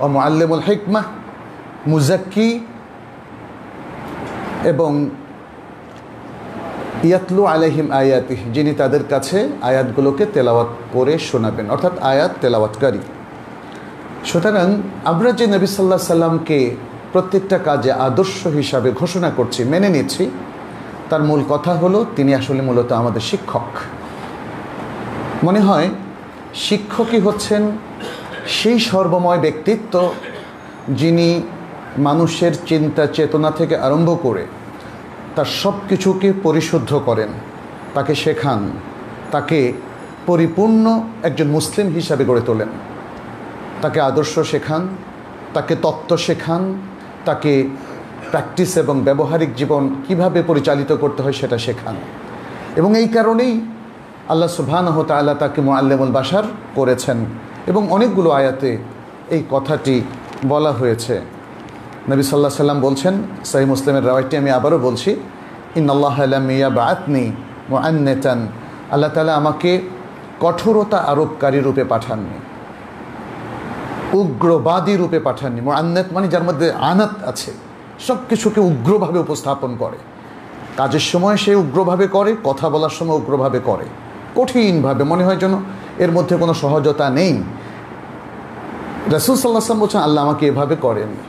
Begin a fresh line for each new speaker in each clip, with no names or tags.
ও মুআল্লিমুল হিকমাহ, মুজাক্কি এবং ইয়াতলু আলাইহিম আয়াতিহি, যিনি তাদের কাছে আয়াতগুলোকে তেলাওয়াত করে শোনাবেন, অর্থাৎ আয়াত তেলাওয়াতকারী। সুতরাং আমরা যে নবী সাল্লাল্লাহু আলাইহি সাল্লামকে প্রত্যেকটা কাজে আদর্শ হিসাবে ঘোষণা করছি, মেনে নিচ্ছি, তার মূল কথা হলো তিনি আসলে মূলত আমাদের শিক্ষক। মনে হয় শিক্ষকই হচ্ছেন সেই সর্বময় ব্যক্তিত্ব যিনি মানুষের চিন্তা চেতনা থেকে আরম্ভ করে তার সব কিছুকে পরিশুদ্ধ করেন, তাকে শেখান, তাকে পরিপূর্ণ একজন মুসলিম হিসাবে গড়ে তোলেন, তাকে আদর্শ শেখান, তাকে তত্ত্ব শেখান, তাকে প্র্যাকটিস এবং ব্যবহারিক জীবন কিভাবে পরিচালিত করতে হয় সেটা শেখান। এবং এই কারণেই আল্লাহ সুবহানাহু ওয়া তাআলা তাকে মুআল্লিমুল বাশার করেছেন এবং অনেকগুলো আয়াতে এই কথাটি বলা হয়েছে। নবী সাল্লাল্লাহু আলাইহি সাল্লাম বলছেন, সহিহ মুসলিমের রাওয়ায়াতটি আমি আবারও বলছি, ইন্নাল্লাহা লাম ইয়াবআতনি মুআন্নাতান, আল্লাহ তাআলা আমাকে কঠোরতা আরোপকারী রূপে পাঠাননি, উগ্রবাদী রূপে পাঠাননি। মুআন্নাত মানে যার মধ্যে আনাত আছে, সব কিছুকে উগ্রভাবে উপস্থাপন করে, কাজের সময় সে উগ্রভাবে করে, কথা বলার সময় উগ্রভাবে করে, কঠিনভাবে, মনে হয় যেন এর মধ্যে কোনো সহজতা নেই। রাসূল সাল্লাল্লাহু আলাইহি ওয়াসাল্লাম বলছেন আল্লাহ আমাকে এভাবে করেননি,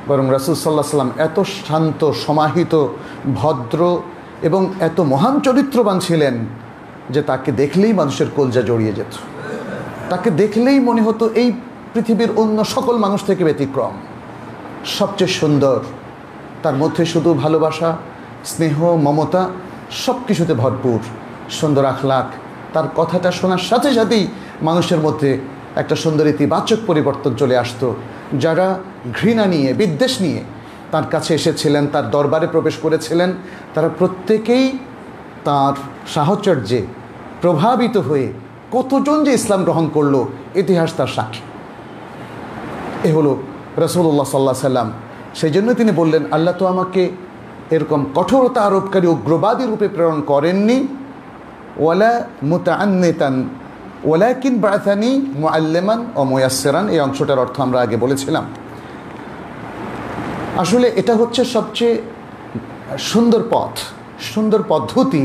বরং রাসূল সাল্লাল্লাহু আলাইহি ওয়াসাল্লাম এত শান্ত, সমাহিত, ভদ্র এবং এত মহান চরিত্রবান ছিলেন যে তাকে দেখলেই মানুষের কলজা জড়িয়ে যেত, তাকে দেখলেই মনে হতো এই পৃথিবীর অন্য সকল মানুষ থেকে ব্যতিক্রম, সবচেয়ে সুন্দর, তার মধ্যে শুধু ভালোবাসা, স্নেহ, মমতা সব কিছুতে ভরপুর, সুন্দর আখলাক। তার কথাটা শোনার সাথে সাথেই মানুষের মধ্যে একটা সুন্দর ইতিবাচক পরিবর্তন চলে আসতো। যারা ঘৃণা নিয়ে, বিদ্বেষ নিয়ে তার কাছে এসেছিলেন, তার দরবারে প্রবেশ করেছিলেন, তারা প্রত্যেকেই তার সাহচর্যে প্রভাবিত হয়ে কতজন যে ইসলাম গ্রহণ করলো ইতিহাস তার সাক্ষী। এ হলো রাসূলুল্লাহ সাল্লাল্লাহু আলাইহি সাল্লাম। সেই জন্য তিনি বললেন আল্লাহ তো আমাকে এরকম কঠোরতা আরোপকারী উগ্রবাদী রূপে প্রেরণ করেননি, ওয়ালা মুতাআন্নিতান ওয়ালাকিন বাআসানি মুআল্লিমান ও মুয়াসসিরান। এই অংশটার অর্থ আমরা আগে বলেছিলাম। আসলে এটা হচ্ছে সবচেয়ে সুন্দর পথ, সুন্দর পদ্ধতি,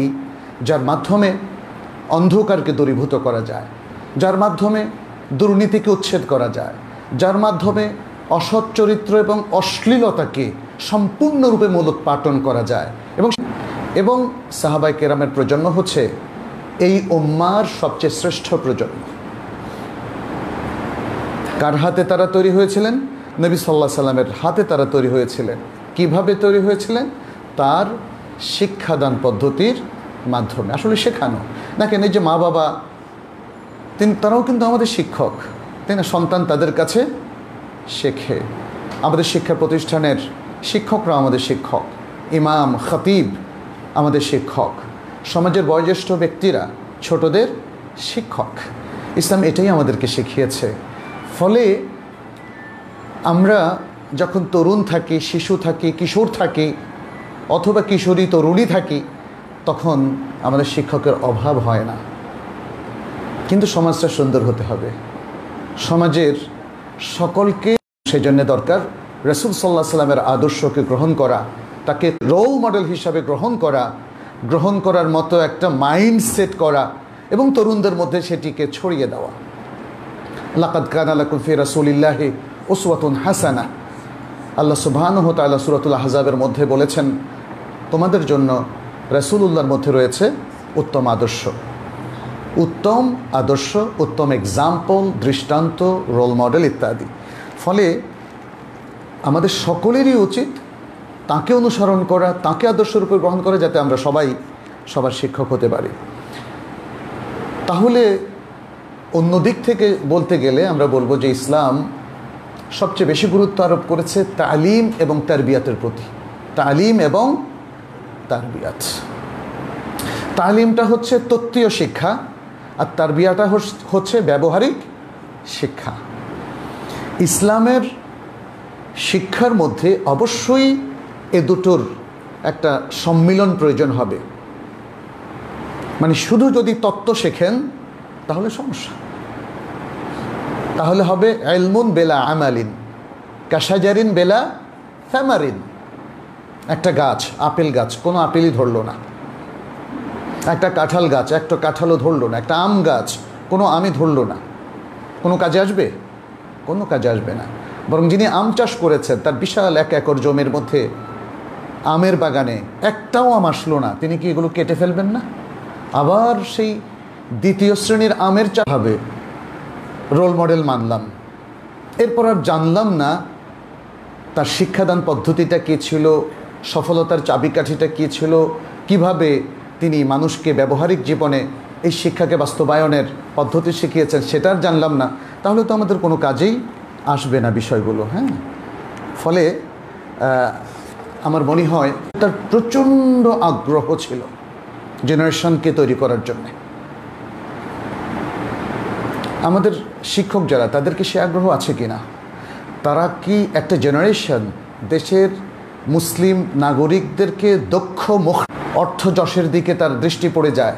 যার মাধ্যমে অন্ধকারকে দূরীভূত করা যায়, যার মাধ্যমে দুর্নীতিকে উচ্ছেদ করা যায়, যার মাধ্যমে অসৎ চরিত্র এবং অশ্লীলতাকে সম্পূর্ণরূপে মূলোৎপাটন করা যায়। এবং সাহাবায়ে কেরামের প্রজন্ম হচ্ছে এই উম্মার সবচেয়ে শ্রেষ্ঠ প্রজন্ম। কার হাতে তারা তৈরি হয়েছিলেন? নবী সাল্লাল্লাহু আলাইহি সাল্লামের হাতে তারা তৈরি হয়েছিলেন। কিভাবে তৈরি হয়েছিলেন? তার শিক্ষাদান পদ্ধতির মাধ্যমে। আসলে শেখানো, দেখেন এই যে মা বাবা, তারাও কিন্তু আমাদের শিক্ষক, তাই না? সন্তান তাদের কাছে শেখে। আমাদের শিক্ষা প্রতিষ্ঠানের শিক্ষকরা আমাদের শিক্ষক, ইমাম, খতিব আমাদের শিক্ষক, সমাজের বয়োজ্যেষ্ঠ ব্যক্তিরা ছোটদের শিক্ষক। ইসলাম এটাই আমাদেরকে শিখিয়েছে। ফলে আমরা যখন তরুণ থাকি, শিশু থাকি, কিশোর থাকি অথবা কিশোরী তরুণী থাকি, তখন আমাদের শিক্ষকের অভাব হয় না। কিন্তু সমাজটা সুন্দর হতে হবে, সমাজের সকলকে সেই জন্য দরকার রাসূল সাল্লাল্লাহু আলাইহি সাল্লামের আদর্শকে গ্রহণ করা, তাকে রোল মডেল হিসাবে গ্রহণ করার মতো একটা মাইন্ডসেট করা এবং তরুণদের মধ্যে সেটিকে ছড়িয়ে দেওয়া। লাকাদ কানা লাকুম ফি রাসূলিল্লাহি উসওয়াতুন হাসানা, আল্লাহ সুবহানাহু ওয়া তাআলা সূরাতুল আহজাবের মধ্যে বলেছেন তোমাদের জন্য রাসূলুল্লাহর মধ্যে রয়েছে উত্তম আদর্শ, উত্তম আদর্শ, উত্তম এক্সাম্পল, দৃষ্টান্ত, রোল মডেল ইত্যাদি। ফলে আমাদের সকলেরই উচিত তাকে অনুসরণ করা, তাকে আদর্শরূপে গ্রহণ করা, যাতে আমরা সবাই সবার শিক্ষক হতে পারি। তাহলে অন্য দিক থেকে বলতে গেলে আমরা বলবো যে ইসলাম সবচেয়ে বেশি গুরুত্ব আরোপ করেছে তালিম এবং তারবিয়াতের প্রতি। তালিম এবং তারবিয়াত, তালিমটা হচ্ছে তত্ত্বীয় শিক্ষা আর তারবিয়াটা হচ্ছে ব্যবহারিক শিক্ষা। ইসলামের শিক্ষার মধ্যে অবশ্যই এ দুটোর একটা সম্মিলন প্রয়োজন হবে। মানে শুধু যদি তত্ত্ব শেখেন তাহলে সমস্যা, তাহলে হবে ইলমুন বেলা আমালিন কাশাজারিন বেলা থামারিন। একটা গাছ, আপেল গাছ, কোনো আপেলই ধরলো না। একটা কাঁঠাল গাছ, একটা কাঁঠালও ধরলো না। একটা আম গাছ, কোনো আমই ধরলো না। কোনো কাজে আসবে? কোনো কাজে আসবে না। বরং যিনি আম চাষ করেছেন, তার বিশাল 1 একর জমির মধ্যে আমের বাগানে একটাও আম আসলো না, তিনি কি এগুলো কেটে ফেলবেন না? আবার সেই দ্বিতীয় শ্রেণীর আমের চাষাবে রোল মডেল মানলাম, এরপর আর জানলাম না তার শিক্ষাদান পদ্ধতিটা কী ছিল, সফলতার চাবিকাঠিটা কী ছিল, কিভাবে তিনি মানুষকে ব্যবহারিক জীবনে এই শিক্ষাকে বাস্তবায়নের পদ্ধতি শিখিয়েছেন, সেটা আর জানলাম না। তাহলে তো আমাদের কোনো কাজেই আসবে না বিষয়গুলো। হ্যাঁ, ফলে আমার মনে হয় তার প্রচণ্ড আগ্রহ ছিল জেনারেশনকে তৈরি করার জন্যে। আমাদের শিক্ষক যারা, তাদেরকে সে আগ্রহ আছে কি না? তারা কি একটা জেনারেশন দেশের মুসলিম নাগরিকদেরকে দক্ষ অর্থ যশের দিকে তার দৃষ্টি পড়ে যায়,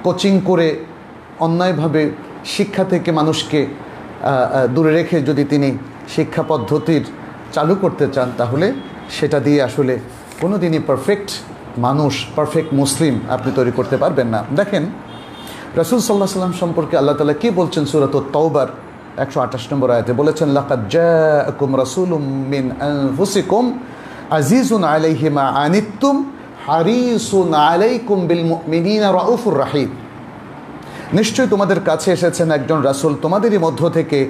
কোচিং করে অন্যায়ভাবে শিক্ষা থেকে মানুষকে দূরে রেখে যদি তিনি শিক্ষা পদ্ধতির চালু করতে চান, তাহলে সেটা দিয়ে আসলে কোনো দিনই পারফেক্ট মানুষ, পারফেক্ট মুসলিম আপনি তৈরি করতে পারবেন না। দেখেন রাসূল সাল্লাল্লাহু আলাইহি ওয়াসাল্লাম সম্পর্কে আল্লাহ তাআলা কি বলছেন সূরাতুত তাওবার 128 নম্বর আয়াতে, বলেছেন লাকাদ জাআকুম রাসূলুম মিন আনফুসিকুম আজিজুন আলাইহি মা আনিতুম হারিসুন আলাইকুম বিল মুমিনিনা রাউফুর রাহিম। নিশ্চয়ই তোমাদের কাছে এসেছেন একজন রাসূল তোমাদেরই মধ্য থেকে,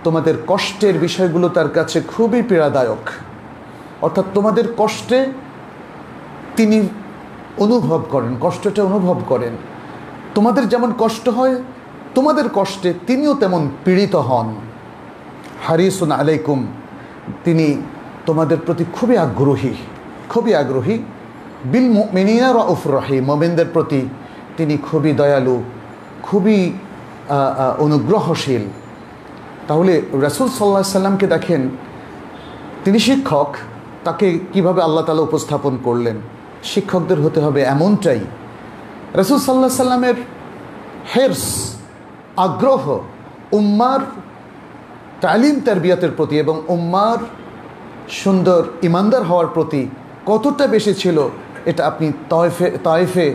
তোমাদের কষ্টের বিষয়গুলো তার কাছে খুবই পীড়াদায়ক। অর্থাৎ তোমাদের কষ্টে তিনি অনুভব করেন, কষ্টটা অনুভব করেন। তোমাদের যেমন কষ্ট হয়, তোমাদের কষ্টে তিনিও তেমন পীড়িত হন। হারিসুন আলাইকুম, তিনি তোমাদের প্রতি খুবই আগ্রহী, খুবই আগ্রহী। বিল মুমিনিনা রাউফুর রাহিম, মুমিনদের প্রতি তিনি খুবই দয়ালু, খুবই অনুগ্রহশীল। তাহলে রাসূল সাল্লাল্লাহু আলাইহি সাল্লামকে দেখেন, তিনি শিক্ষক, তাকে কিভাবে আল্লাহ তাআলা উপস্থাপন করলেন। শিক্ষকদের হতে হবে এমনটাই। রাসূল সাল্লাল্লাহু আলাইহি সাল্লামের হেরস, আগ্রহ উম্মার তালিম তারবিয়াতের প্রতি এবং উম্মার সুন্দর ইমানদার হওয়ার প্রতি কতটা বেশি ছিল, এটা আপনি তায়েফে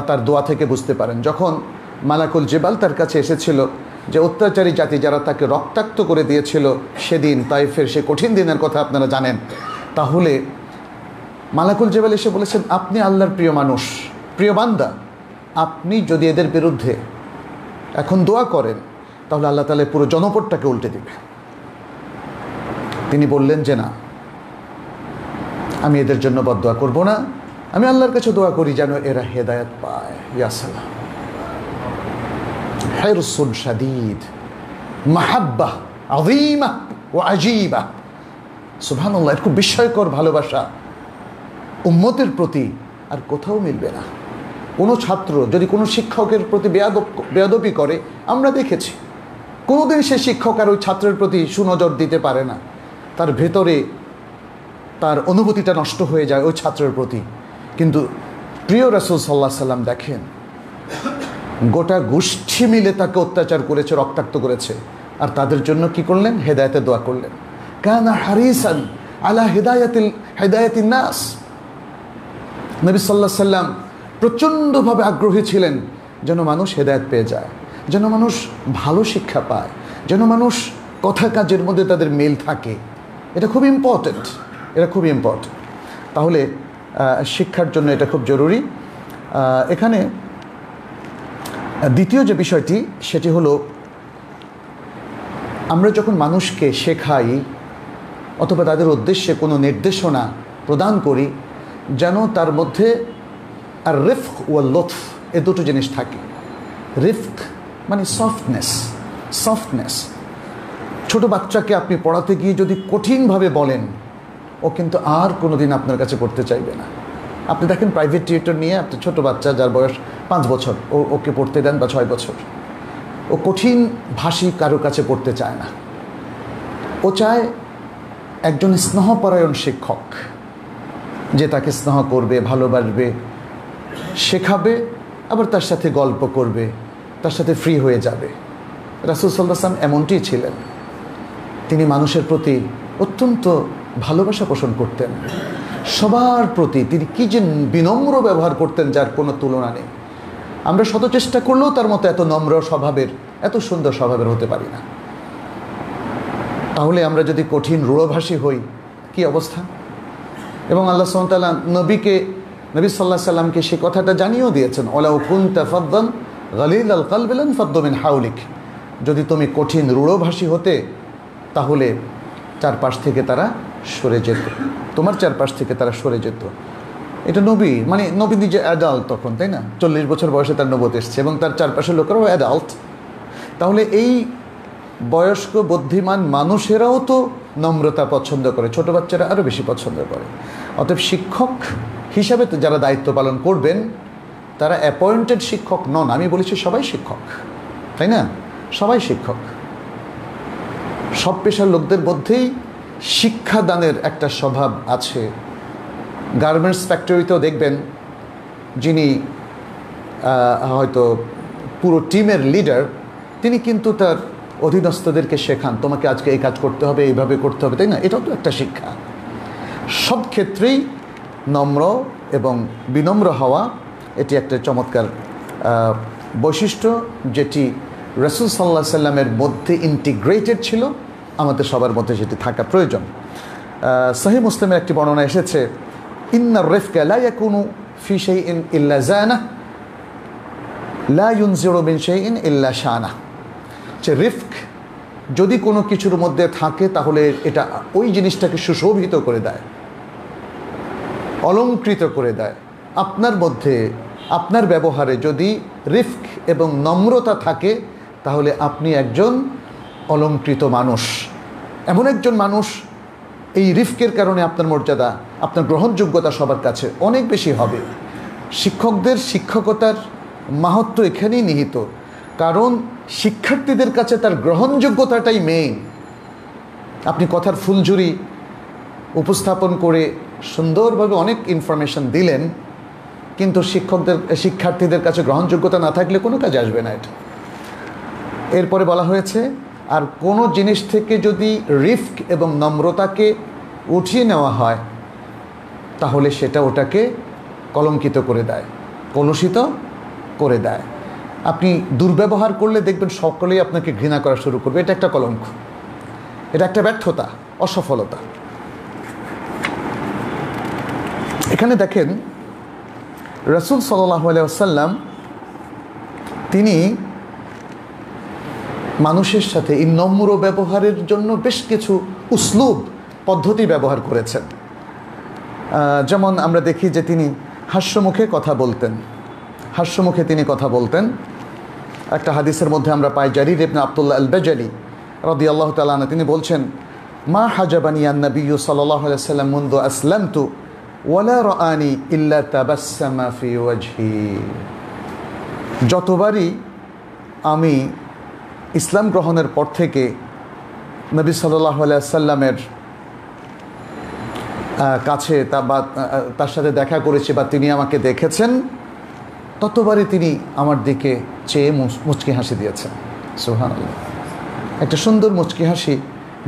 তার দোয়া থেকে বুঝতে পারেন। যখন মালাকুল জিবাল তার কাছে এসেছিল, যে অত্যাচারী জাতি যারা তাকে রক্তাক্ত করে দিয়েছিল সেদিন, তায়েফের সে কঠিন দিনের কথা আপনারা জানেন। তাহলে মালাকুল জিবাল এসে বলেছেন, আপনি আল্লাহর প্রিয় মানুষ, প্রিয় বান্দা, আপনি যদি এদের বিরুদ্ধে এখন দোয়া করেন, তাহলে আল্লাহ তাআলা পুরো জনপদটাকে উল্টে দিবে। তিনি বললেন যে না, আমি এদের জন্য বদদোয়া করব না, আমি আল্লাহর কাছে দোয়া করি যেন এরা হেদায়েত পায়। ইয়া সালাম, হিরসুন শাদীদ, মাহাব্বাহ আযীমা ওয়া আজীবা। সুবহানাল্লাহ, খুব বিস্ময়কর ভালোবাসা উম্মতের প্রতি আর কোথাও মিলবে না। কোনো ছাত্র যদি কোনো শিক্ষকের প্রতি বেয়াদবি করে, আমরা দেখেছি কোনোদিন সে শিক্ষক আর ওই ছাত্রের প্রতি সুনজর দিতে পারে না। তার ভেতরে তার অনুভূতিটা নষ্ট হয়ে যায় ওই ছাত্রের প্রতি। কিন্তু প্রিয় রাসূল সাল্লাল্লাহু আলাইহি সাল্লাম দেখেন, গোটা গোষ্ঠী মিলে তাকে অত্যাচার করেছে, রক্তাক্ত করেছে, আর তাদের জন্য কি করলেন? হেদায়েতের দোয়া করলেন। কানা হারিসান আলা হিদায়াতিন নাস। নবী সাল্লাল্লাহু আলাইহি সাল্লাম প্রচণ্ডভাবে আগ্রহী ছিলেন যেন মানুষ হেদায়েত পেয়ে যায়, যেন মানুষ ভালো শিক্ষা পায়, যেন মানুষ কথা কাজের মধ্যে তাদের মিল থাকে। এটা খুব ইম্পর্ট্যান্ট, এটা খুব ইম্পর্ট্যান্ট। তাহলে শিক্ষার জন্য এটা খুব জরুরি। এখানে দ্বিতীয় যে বিষয়টি, সেটি হলো আমরা যখন মানুষকে শেখাই অথবা তাদের উদ্দেশ্যে কোনো নির্দেশনা প্রদান করি, যেন তার মধ্যে আর রিফক ও লুৎফ, এ দুটো জিনিস থাকে। রিফক মানে সফটনেস। ছোট বাচ্চাকে আপনি পড়াতে গিয়ে যদি কঠিনভাবে বলেন, ও কিন্তু আর কোনো দিন আপনার কাছে পড়তে চাইবে না। আপনি দেখেন প্রাইভেট টিউটর নিয়ে, আপনি ছোট বাচ্চা যার বয়স 5 বছর, ওকে পড়তে দেন বা 6 বছর, ও কঠিন ভাষী কারোর কাছে পড়তে চায় না। ও চায় একজন স্নেহপরায়ণ শিক্ষক, যে তাকে স্নেহ করবে, ভালোবাসবে, শেখাবে, আবার তার সাথে গল্প করবে, তার সাথে ফ্রি হয়ে যাবে। রাসূল সাল্লাল্লাহু আলাইহি ওয়াসাল্লাম এমনটিই ছিলেন। তিনি মানুষের প্রতি অত্যন্ত ভালোবাসা পোষণ করতেন, সবার প্রতি তিনি কি যে বিনম্র ব্যবহার করতেন যার কোনো তুলনা নেই। আমরা শত চেষ্টা করলেও তার মতো এত নম্র স্বভাবের, এত সুন্দর স্বভাবের হতে পারি না। তাহলে আমরা যদি কঠিন রূঢ়ভাষী হই কি অবস্থা। এবং আল্লাহ সুবহানাহু ওয়া তাআলা নবী সাল্লাল্লাহু আলাইহি সাল্লামকে সেই কথাটা জানিয়েও দিয়েছেন, ওয়ালাউ কুনতা ফাদ্দান গালিযাল কলবি লানফাদ্দু মিন হাওলিক। যদি তুমি কঠিন রূঢ়ভাষী হতে তাহলে চারপাশ থেকে তারা সরে যেত, তোমার চারপাশ থেকে তারা সরে যেত। এটা নবী, মানে নবী নিজে অ্যাডাল্ট তখন, তাই না? 40 বছর বয়সে তার নবুয়ত এসেছে এবং তার চারপাশের লোকেরাও অ্যাডাল্ট। তাহলে এই বয়স্ক বুদ্ধিমান মানুষেরাও তো নম্রতা পছন্দ করে, ছোট বাচ্চারা আরও বেশি পছন্দ করে। অতএব শিক্ষক হিসাবে তো যারা দায়িত্ব পালন করবেন তারা অ্যাপয়েন্টেড শিক্ষক নন। আমি বলেছি সবাই শিক্ষক, তাই না? সবাই শিক্ষক। সব পেশার লোকদের মধ্যেই শিক্ষাদানের একটা স্বভাব আছে। গার্মেন্টস ফ্যাক্টরিতেও দেখবেন যিনি হয়তো পুরো টিমের লিডার, তিনি কিন্তু তার অধীনস্থদেরকে শেখান, তোমাকে আজকে এই কাজ করতে হবে, এইভাবে করতে হবে, তাই না? এটাও তো একটা শিক্ষা। সব ক্ষেত্রেই নম্র এবং বিনম্র হওয়া এটি একটা চমৎকার বৈশিষ্ট্য, যেটি রাসূল সাল্লাল্লাহু আলাইহি সাল্লামের মধ্যে ইন্টিগ্রেটেড ছিল, আমাদের সবার মধ্যে সেটি থাকা প্রয়োজন। সহিহ মুসলিমের একটি বর্ণনা এসেছে, ইন্নার রিফকা লা ইয়াকুনু ফি শাইইন ইল্লা জানাহ লা ইউনজিরু মিন শাইইন ইল্লা শানাহ। যে রিফক যদি কোনো কিছুর মধ্যে থাকে তাহলে এটা ওই জিনিসটাকে সুশোভিত করে দেয়, অলংকৃত করে দেয়। আপনার মধ্যে, আপনার ব্যবহারে যদি রিফক এবং নম্রতা থাকে তাহলে আপনি একজন অলংকৃত মানুষ, এমন একজন মানুষ, এই রিফকের কারণে আপনার মর্যাদা, আপনার গ্রহণযোগ্যতা সবার কাছে অনেক বেশি হবে। শিক্ষকদের শিক্ষকতার মাহাত্ম্য এখানেই নিহিত, কারণ শিক্ষার্থীদের কাছে তার গ্রহণযোগ্যতাটাই মেইন। আপনি কথার ফুলঝুরি উপস্থাপন করে সুন্দরভাবে অনেক ইনফরমেশন দিলেন, কিন্তু শিক্ষার্থীদের কাছে গ্রহণযোগ্যতা না থাকলে কোনো কাজে আসবে না এটা। এরপরে বলা হয়েছে, আর কোনো জিনিস থেকে যদি রিফক এবং নম্রতাকে উঠিয়ে নেওয়া হয় তাহলে সেটা ওটাকে কলঙ্কিত করে দেয়, কলুষিত করে দেয়। আপনি দুর্ব্যবহার করলে দেখবেন সকলেই আপনাকে ঘৃণা করা শুরু করবে। এটা একটা কলঙ্ক, এটা একটা ব্যর্থতা, অসফলতা। এখানে দেখেন রাসূল সাল্লাল্লাহু আলাইহি ওয়াসাল্লাম তিনি মানুষের সাথে এই নম্র ব্যবহারের জন্য বেশ কিছু উসলুব, পদ্ধতি ব্যবহার করেছেন। যেমন আমরা দেখি যে তিনি হাস্যমুখে কথা বলতেন, হাস্যমুখে তিনি কথা বলতেন। একটা হাদিসের মধ্যে আমরা পাই, জারির ইবনে আব্দুল্লাহ আল বাজালি রাদিয়াল্লাহু তাআলা আনহু তিনি বলছেন, মা হাজাবানি আন নবিয়্যু সাল্লাল্লাহু আলাইহি ওয়াসাল্লাম মুনযু আসলামতু ওয়ালা রাআনি ইল্লা তাবাসসামা ফি ওয়াজহি। যতবারই আমি ইসলাম গ্রহণের পর থেকে নবী সাল্লাল্লাহু আলাইহি ওয়াসাল্লামের কাছে তার সাথে দেখা করেছি বা তিনি আমাকে দেখেছেন, ততবারই তিনি আমার দিকে চেয়ে মুচকি হাসি দিয়েছেন। সুবহানাল্লাহ। একটা সুন্দর মুচকি হাসি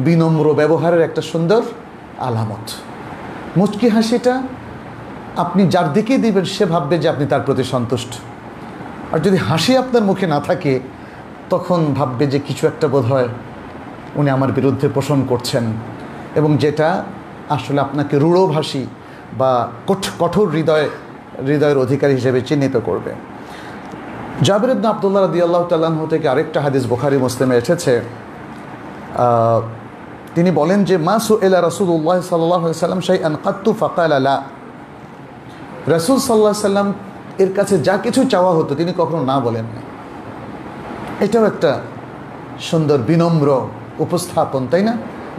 বিনম্র ব্যবহারের একটা সুন্দর আলামত। মুচকি হাসিটা আপনি যার দিকেই দিবেন সে ভাববে যে আপনি তার প্রতি সন্তুষ্ট। আর যদি হাসি আপনার মুখে না থাকে তখন ভাববে যে কিছু একটা বোধহয় উনি আমার বিরুদ্ধে পোষণ করছেন, এবং যেটা আসলে আপনাকে রূঢ়ভাষী বা কঠোর হৃদয়ের অধিকারী হিসেবে চিহ্নিত করবে। জাবির ইবনে আব্দুল্লাহ রাদিয়াল্লাহু তাআলা আনহু থেকে আরেকটা হাদিস বুখারী মুসলিমে এসেছে, তিনি বলেন যে মা সুইলা রাসূলুল্লাহ সাল্লাল্লাহু আলাইহি ওয়াসাল্লাম শাইআন কাত্তু ফাকালা লা। রাসূল সাল্লাল্লাহু আলাইহি ওয়াসাল্লাম এর কাছে যা কিছু চাওয়া হতো তিনি কখনো না বলেন না। এটাও একটা সুন্দর বিনম্র উপস্থাপন, তাই না?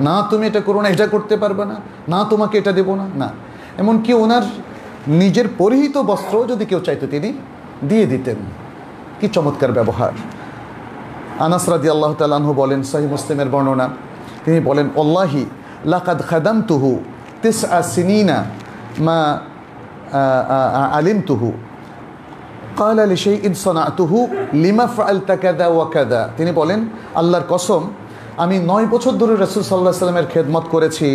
না তুমি এটা করো না, এটা করতে পারবে না, না তোমাকে এটা দেবো না, না। এমনকি ওনার নিজের পরিহিত বস্ত্র যদি কেউ চাইতো তিনি দিয়ে দিতেন। কি চমৎকার ব্যবহার। আনাস রাদিয়াল্লাহু তাআলা আনহু বলেন, সহিহ মুসলিমের বর্ণনা, তিনি বলেন, ওয়াল্লাহি লাকাদ খাদামতুহু তিসআ সিনিনা মা আলিমতুহু ক্বালা লিশাইইন সানাতুহু লিমা ফাআলতা কাযা ওয়া কাযা, তিনি বলেন আল্লাহর কসম আমি 9 বছর ধরে রাসূল সাল্লাল্লাহু আলাইহি ওয়াসাল্লামের খেদমত করেছি,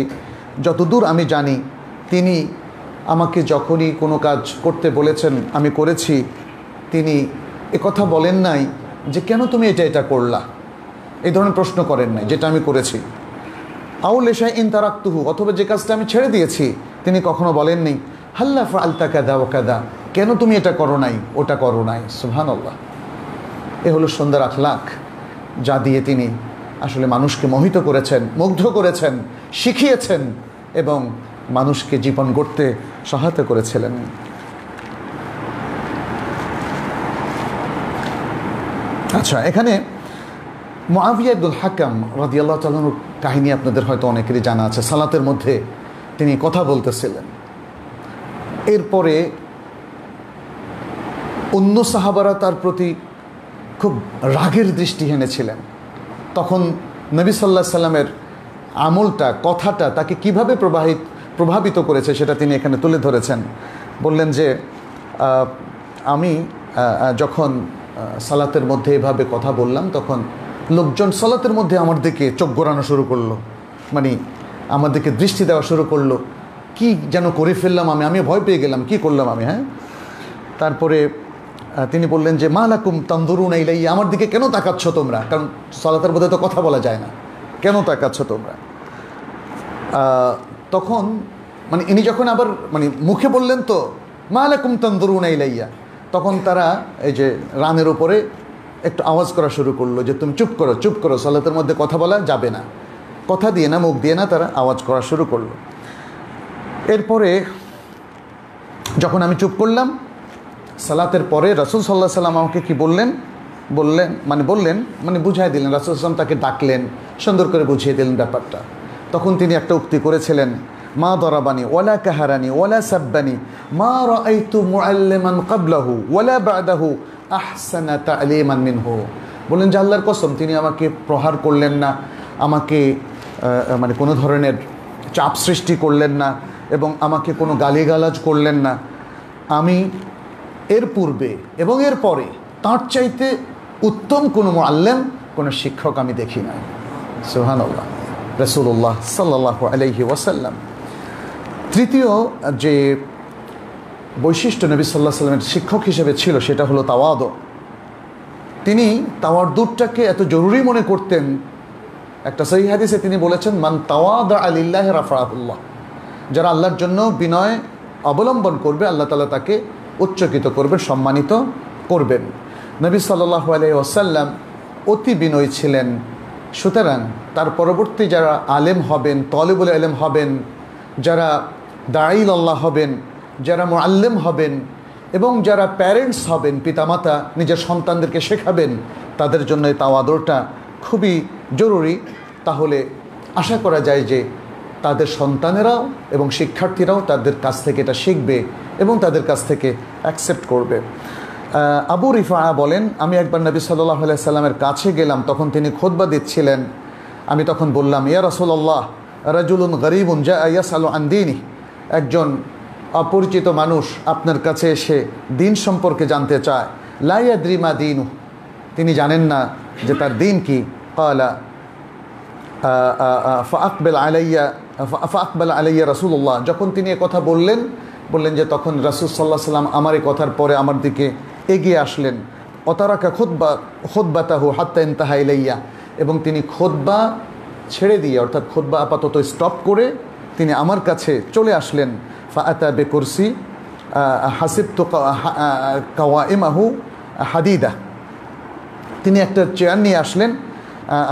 যতদূর আমি জানি তিনি আমাকে যখনই কোনো কাজ করতে বলেছেন আমি করেছি, তিনি একথা বলেন নাই যে কেন তুমি এটা করলা, এই ধরনের প্রশ্ন করেন নাই যেটা আমি করেছি। আও লিশাইইন তারাকতুহু, অথবা যে কাজটা আমি ছেড়ে দিয়েছি তিনি কখনো বলেননি হাল্লা ফাআলতা কাযা ওয়া কাযা, কেন তুমি এটা করো নাই ওটা করো নাই। সুবহানাল্লাহ, এ হলো সুন্দর আখলাক যা দিয়ে তিনি আসলে মানুষকে মোহিত করেছেন, মুগ্ধ করেছেন, শিখিয়েছেন এবং মানুষকে জীবন গড়তে সহায়তা করেছিলেন। আচ্ছা, এখানে মুআবিয়া ইবনুল হাকাম রাদিয়াল্লাহু তাআলার কাহিনী আপনাদের হয়তো অনেকেরই জানা আছে। সালাতের মধ্যে তিনি কথা বলতেছিলেন, এরপরে অন্য সাহাবারা তার প্রতি খুব রাগের দৃষ্টি হেনেছিলেন। তখন নবী সাল্লাল্লাহু আলাইহি সাল্লামের আমলটা, কথাটা তাকে কিভাবে প্রভাবিত করেছে সেটা তিনি এখানে তুলে ধরেছেন। বললেন যে আমি যখন সালাতের মধ্যে এভাবে কথা বললাম তখন লোকজন সালাতের মধ্যে আমার দিকে চোখ ঘোরানো শুরু করলো, মানে আমার দিকে দৃষ্টি দেওয়া শুরু করলো, কি যেন করে ফেললাম আমি ভয় পেয়ে গেলাম, কি করলাম আমি। তারপরে তিনি বললেন যে মা লাকুম তানজুরুনা ইলাইয়া, আমার দিকে কেন তাকাচ্ছ তোমরা, কারণ সালাতের মধ্যে তো কথা বলা যায় না, কেন তাকাচ্ছ তোমরা। তখন মানে ইনি যখন আবার মানে মুখে বললেন তো মা লাকুম তানজুরুনা ইলাইয়া, তখন তারা এই যে রানের উপরে একটু আওয়াজ করা শুরু করলো যে তুমি চুপ করো, চুপ করো, সালাতের মধ্যে কথা বলা যাবে না, কথা দিয়ে না, মুখ দিয়ে না, তারা আওয়াজ করা শুরু করলো। এরপরে যখন আমি চুপ করলাম, সালাতের পরে রাসূল সাল্লাল্লাহু আলাইহি সাল্লাম আমাকে কি বললেন মানে বুঝাই দিলেন, রাসূল সাল্লাল্লাহু আলাইহি সাল্লাম তাকে ডাকলেন, সুন্দর করে বুঝিয়ে দিলেন ব্যাপারটা। তখন তিনি একটা উক্তি করেছিলেন, মা দরাবানি ওয়ালা কাহারানি ওয়ালা সাব্বানি মা রাআইতু মুআল্লিমান ক্বাবলাহু ওয়ালা বা'দাহু আহসানা তা'লিমান মিনহু। বললেন যে আল্লাহর কসম তিনি আমাকে প্রহার করলেন না, আমাকে মানে কোনো ধরনের চাপ সৃষ্টি করলেন না এবং আমাকে কোনো গালিগালাজ করলেন না। আমি এর পূর্বে এবং এর পরে তার চাইতে উত্তম কোনো মুআল্লিম, কোনো শিক্ষক আমি দেখি না। সুবহানাল্লাহ, রাসূলুল্লাহ সাল্লাল্লাহু আলাইহি ওয়াসাল্লাম। তৃতীয় যে বৈশিষ্ট্য নবী সাল্লাল্লাহু আলাইহি ওয়াসাল্লামের শিক্ষক হিসেবে ছিল সেটা হলো তাওয়াদু। তিনি তাওয়াদুটাকে এত জরুরি মনে করতেন, একটা সহিহ হাদিসে তিনি বলেছেন মান তাওয়াদা লিল্লাহি রাফাআহুল্লাহ, যারা আল্লাহর জন্য বিনয় অবলম্বন করবে আল্লাহ তাআলা তাকে উচ্চকিত করবেন, সম্মানিত করবেন। নবী সাল্লাল্লাহু আলাইহি ওয়াসাল্লাম অতি বিনয়ী ছিলেন। সুতরাং তার পরবর্তী যারা আলেম হবেন, তালিবুল ইলম হবেন, যারা দাঈল আল্লাহ হবেন, যারা মুআল্লিম হবেন এবং যারা প্যারেন্টস হবেন, পিতামাতা নিজের সন্তানদেরকে শেখাবেন, তাদের জন্য এই তাওয়াদুটা খুবই জরুরি। তাহলে আশা করা যায় যে তাদের সন্তানেরাও এবং শিক্ষার্থীরাও তাদের কাছ থেকে এটা শিখবে এবং তাদের কাছ থেকে অ্যাকসেপ্ট করবে। আবু রিফা বলেন, আমি একবার নবী সাল্লাল্লাহু আলাইহি সাল্লামের কাছে গেলাম, তখন তিনি খুতবা দিচ্ছিলেন। আমি তখন বললাম, ইয়া রাসূলুল্লাহ রাজুলুন গরীবুন জাআ ইয়াসআলু আন দীনিহি, একজন অপরিচিত মানুষ আপনার কাছে এসে দিন সম্পর্কে জানতে চায়। লা ইয়াদরি মা দীনু, তিনি জানেন না যে তার দিন কি। ক্বালা ফাআকবাল আলাইয়া রাসূলুল্লাহ, যখন তিনি কথা বললেন যে তখন রাসূল সাল্লাল্লাহু আলাইহি সাল্লাম আমার এই কথার পরে আমার দিকে এগিয়ে আসলেন। অতারাকা খুতবাতাহু হাত্তা ইনতাহা ইলাইয়া, এবং তিনি খুতবা ছেড়ে দিয়ে অর্থাৎ খুতবা আপাতত স্টপ করে তিনি আমার কাছে চলে আসলেন। ফাআতা বিকুরসি হাসিবতু কাওয়াইমাহু হাদিদা, তিনি একটা চেয়ার নিয়ে আসলেন,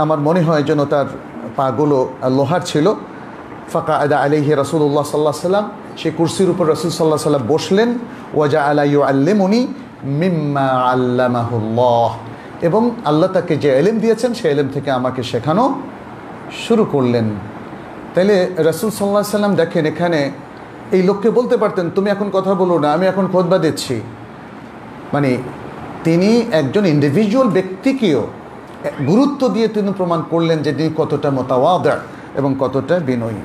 আমার মনে হয় যেন তার পাগুলো লোহার ছিল। ফাকাআদা আলাইহি রাসূলুল্লাহ সাল্লাল্লাহু আলাইহি সাল্লাম, সেই কুরসির উপর রাসূল সাল্লাল্লাহু আলাইহি সাল্লাম বসলেন। ওয়াজআলা ইউআল্লিমুনি মিম্মা আল্লামাহুল্লাহ, এবং আল্লাহ তাকে যে ইলম দিয়েছেন সেই ইলম থেকে আমাকে শেখানো শুরু করলেন। তাইলে রাসূল সাল্লাল্লাহু আলাইহি সাল্লাম দেখেন এখানে এই লোককে বলতে পারতেন তুমি এখন কথা বলো না, আমি এখন খুতবা দিচ্ছি। মানে তিনি একজন ইন্ডিভিজুয়াল ব্যক্তিকেও গুরুত্ব দিয়ে তিনি প্রমাণ করলেন যে তিনি কতটা মুতাওয়াদা এবং কতটা বিনয়ী।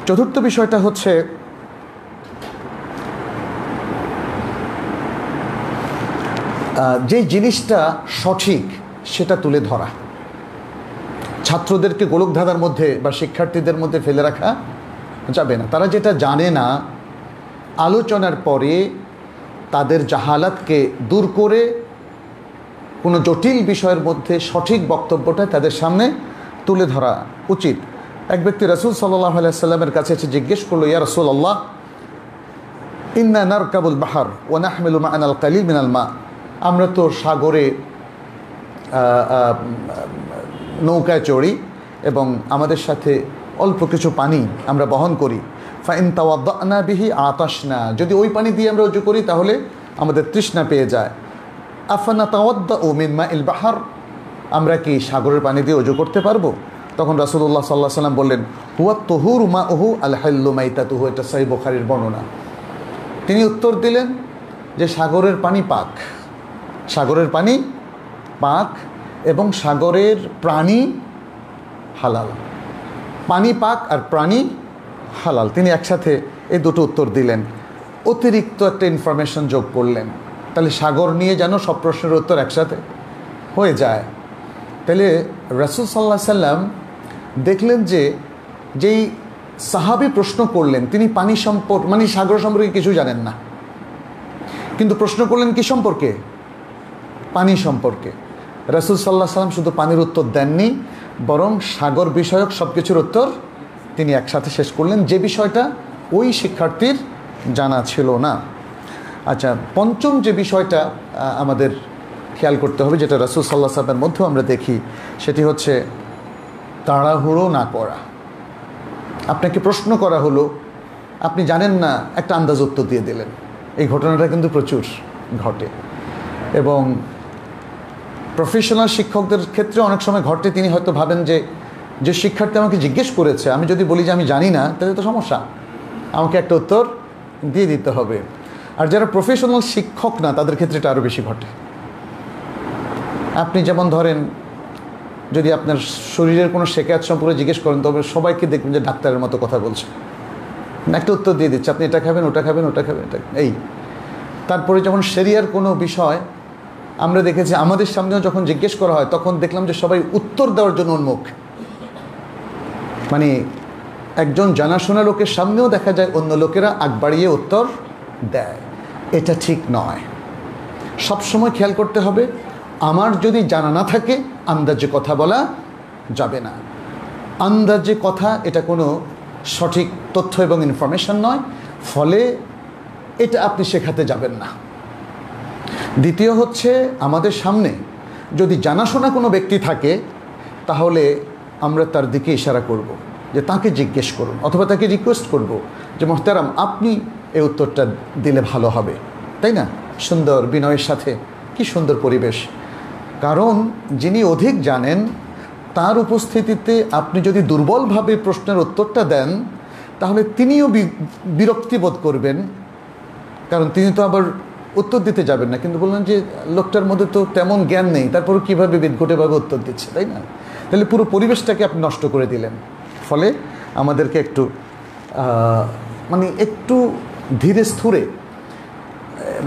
চতুর্থ বিষয়টা হচ্ছে যেই জিনিসটা সঠিক সেটা তুলে ধরা, ছাত্রদেরকে গোলকধাঁধার মধ্যে বা শিক্ষার্থীদের মধ্যে ফেলে রাখা যাবে না। তারা যেটা জানে না, আলোচনার পরে তাদের জাহালাতকে দূর করে কোনো জটিল বিষয়ের মধ্যে সঠিক বক্তব্যটা তাদের সামনে তুলে ধরা উচিত। এক ব্যক্তি রাসূল সাল্লাল্লাহু আলাইহি ওয়াসাল্লামের কাছে এসে জিজ্ঞেস করলো, ইয়া রাসূলুল্লাহ, ইন্না নারকাবুল বাহার ওয়া নাহমিলু মা'ানাল কালিল মিনাল মা। আমরা তো সাগরে নৌকায় চড়ি এবং আমাদের সাথে অল্প কিছু পানি আমরা বহন করি। ফাইন তাওয়াদ্দানা বিহি আতাশনা, যদি ওই পানি দিয়ে আমরা ওযু করি তাহলে আমাদের তৃষ্ণা পেয়ে যায়। আফানা তাওয়াদ্দাউ মিন মাইল বাহার, আমরা কি সাগরের পানি দিয়ে ওযু করতে পারবো? তখন রাসূলুল্লাহ সাল্লাল্লাহু আলাইহি ওয়াসাল্লাম বললেন, হুয়া তুহুরু মাউহু আল হাল্লু মাইতাতুহু। এটা সহিহ বুখারীর বর্ণনা। তিনি উত্তর দিলেন যে সাগরের পানি পাক, সাগরের পানি পাক এবং সাগরের প্রাণী হালাল। পানি পাক আর প্রাণী হালাল, তিনি একসাথে এই দুটো উত্তর দিলেন। অতিরিক্ত একটা ইনফরমেশন যোগ করলেন, তাহলে সাগর নিয়ে যেন সব প্রশ্নের উত্তর একসাথে হয়ে যায়। তাহলে রাসূল সাল্লাল্লাহু আলাইহি সাল্লাম দেখলেন যে যেই সাহাবী প্রশ্ন করলেন তিনি পানি সম্পর্কে মানে সাগর সম্পর্কে কিছু জানেন না, কিন্তু প্রশ্ন করলেন কি সম্পর্কে? পানি সম্পর্কে। রাসূল সাল্লাল্লাহু আলাইহি সাল্লাম শুধু পানির উত্তর দেননি, বরং সাগর বিষয়ক সব কিছুর উত্তর তিনি একসাথে শেষ করলেন, যে বিষয়টা ওই শিক্ষার্থীর জানা ছিল না। আচ্ছা, পঞ্চম যে বিষয়টা আমাদের খেয়াল করতে হবে, যেটা রাসূল সাল্লাল্লাহু আলাইহি সাল্লামের মধ্যেও আমরা দেখি, সেটি হচ্ছে তাড়াহুড়ো না করা। আপনাকে প্রশ্ন করা হলো, আপনি জানেন না, একটা আন্দাজ উত্তর দিয়ে দিলেন। এই ঘটনাটা কিন্তু প্রচুর ঘটে এবং প্রফেশনাল শিক্ষকদের ক্ষেত্রে অনেক সময় ঘটে। তিনি হয়তো ভাবেন যে শিক্ষার্থী আমাকে জিজ্ঞেস করেছে, আমি যদি বলি যে আমি জানি না, তাহলে তো সমস্যা, আমাকে একটা উত্তর দিয়ে দিতে হবে। আর যারা প্রফেশনাল শিক্ষক না, তাদের ক্ষেত্রে এটা আরও বেশি ঘটে। আপনি যেমন ধরেন, যদি আপনার শরীরের কোনো শেখায়ত সম্পর্কে জিজ্ঞেস করেন, তবে সবাইকে দেখবেন যে ডাক্তারের মতো কথা বলছে, একটা উত্তর দিয়ে দিচ্ছে, আপনি এটা খাবেন, ওটা খাবেন, ওটা খাবেন, এটা এই। তারপরে যখন শরিয়ার কোনো বিষয় আমরা দেখেছি, আমাদের সামনেও যখন জিজ্ঞেস করা হয়, তখন দেখলাম যে সবাই উত্তর দেওয়ার জন্য উন্মুখ। মানে একজন জানাশোনা লোকের সামনেও দেখা যায় অন্য লোকেরা আগ বাড়িয়ে উত্তর দেয়। এটা ঠিক নয়। সবসময় খেয়াল করতে হবে, আমার যদি জানা না থাকে আন্দাজে কথা বলা যাবে না। আন্দাজে কথা এটা কোনো সঠিক তথ্য এবং ইনফরমেশন নয়, ফলে এটা আপনি শেখাতে যাবেন না। দ্বিতীয় হচ্ছে, আমাদের সামনে যদি জানাশোনা কোনো ব্যক্তি থাকে, তাহলে আমরা তার দিকে ইশারা করব যে তাকে জিজ্ঞেস করুন, অথবা তাকে রিকোয়েস্ট করব যে মোহতারাম, আপনি এই উত্তরটা দিলে ভালো হবে, তাই না? সুন্দর বিনয়ের সাথে, কি সুন্দর পরিবেশ। কারণ যিনি অধিক জানেন, তার উপস্থিতিতে আপনি যদি দুর্বলভাবে প্রশ্নের উত্তরটা দেন, তাহলে তিনিও বিরক্তি বোধ করবেন, কারণ তিনি তো আবার উত্তর দিতে যাবেন না, কিন্তু বললেন যে লোকটার মধ্যে তো তেমন জ্ঞান নেই, তারপরও কীভাবে বিদঘুটেভাবে উত্তর দিচ্ছে, তাই না? তাহলে পুরো পরিবেশটাকে আপনি নষ্ট করে দিলেন। ফলে আমাদেরকে একটু একটু ধীরে স্থিরে,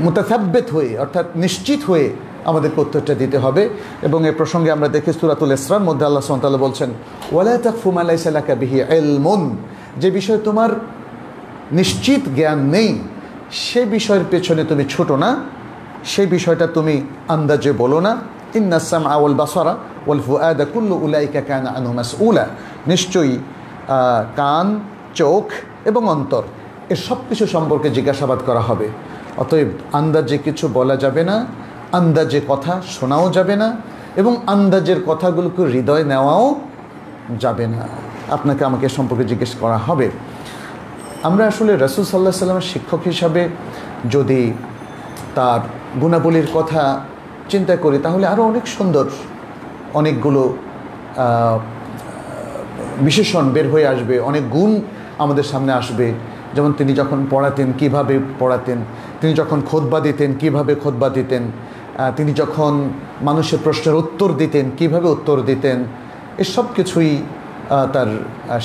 মুতাসাব্বিত হয়ে, অর্থাৎ নিশ্চিত হয়ে আমাদেরকে উত্তরটা দিতে হবে। এবং এ প্রসঙ্গে আমরা দেখি সূরাতুল ইসরার মধ্যে আল্লাহ সুবহানাহু ওয়া তাআলা বলছেন, ওয়ালা তাকফু মা লাইসা লাকা বিহি ইলমুন, যে বিষয়ে তোমার নিশ্চিত জ্ঞান নেই, সে বিষয়ের পেছনে তুমি ছুটো না, সেই বিষয়টা তুমি আন্দাজে বলো না। ইন্নাস সামআ ওয়াল বাসারা ওয়াল ফুআদা কুল্লু উলাইকা কানা আনহু মাসউলা, নিশ্চয়ই কান, চোখ এবং অন্তর, এর সব কিছু সম্পর্কে জিজ্ঞাসাবাদ করা হবে। অতএব আন্দাজে কিছু বলা যাবে না, আন্দাজে কথা শোনাও যাবে না, এবং আন্দাজের কথাগুলোকে হৃদয় নেওয়াও যাবে না। আপনাকে আমাকে সম্পর্কে জিজ্ঞেস করা হবে। আমরা আসলে রাসূল সাল্লাল্লাহু আলাইহি ওয়াসাল্লামের শিক্ষক হিসাবে যদি তার গুণাবলীর কথা চিন্তা করি, তাহলে আরও অনেক সুন্দর অনেকগুলো বিশেষণ বের হয়ে আসবে, অনেক গুণ আমাদের সামনে আসবে। যেমন তিনি যখন পড়াতেন কিভাবে পড়াতেন, তিনি যখন খুতবা দিতেন কিভাবে খুতবা দিতেন, তিনি যখন মানুষের প্রশ্নের উত্তর দিতেন কিভাবে উত্তর দিতেন, এসব কিছুই তার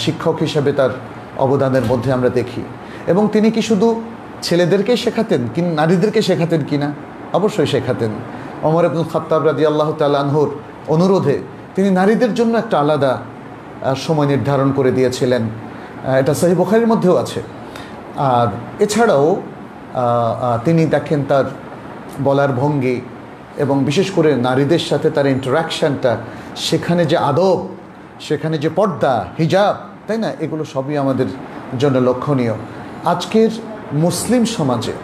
শিক্ষক হিসাবে তার অবদানের মধ্যে আমরা দেখি। এবং তিনি কি শুধু ছেলেদেরকে শেখাতেন, কি নারীদেরকে শেখাতেন কিনা? অবশ্যই শেখাতেন। ওমর ইবনুল খাত্তাব রাদিয়াল্লাহু তাআলা আনহুর অনুরোধে তিনি নারীদের জন্য একটা আলাদা সময় নির্ধারণ করে দিয়েছিলেন। এটা সহিহ বুখারীর মধ্যেও আছে। আর এছাড়াও তিনি দেখেন তার বলার ভঙ্গি এবং বিশেষ করে নারীদের সাথে তার ইন্টারাকশানটা, সেখানে যে আদব, সেখানে যে পর্দা, হিজাব, তাই না, এগুলো সবই আমাদের জন্য লক্ষণীয়। আজকের মুসলিম সমাজে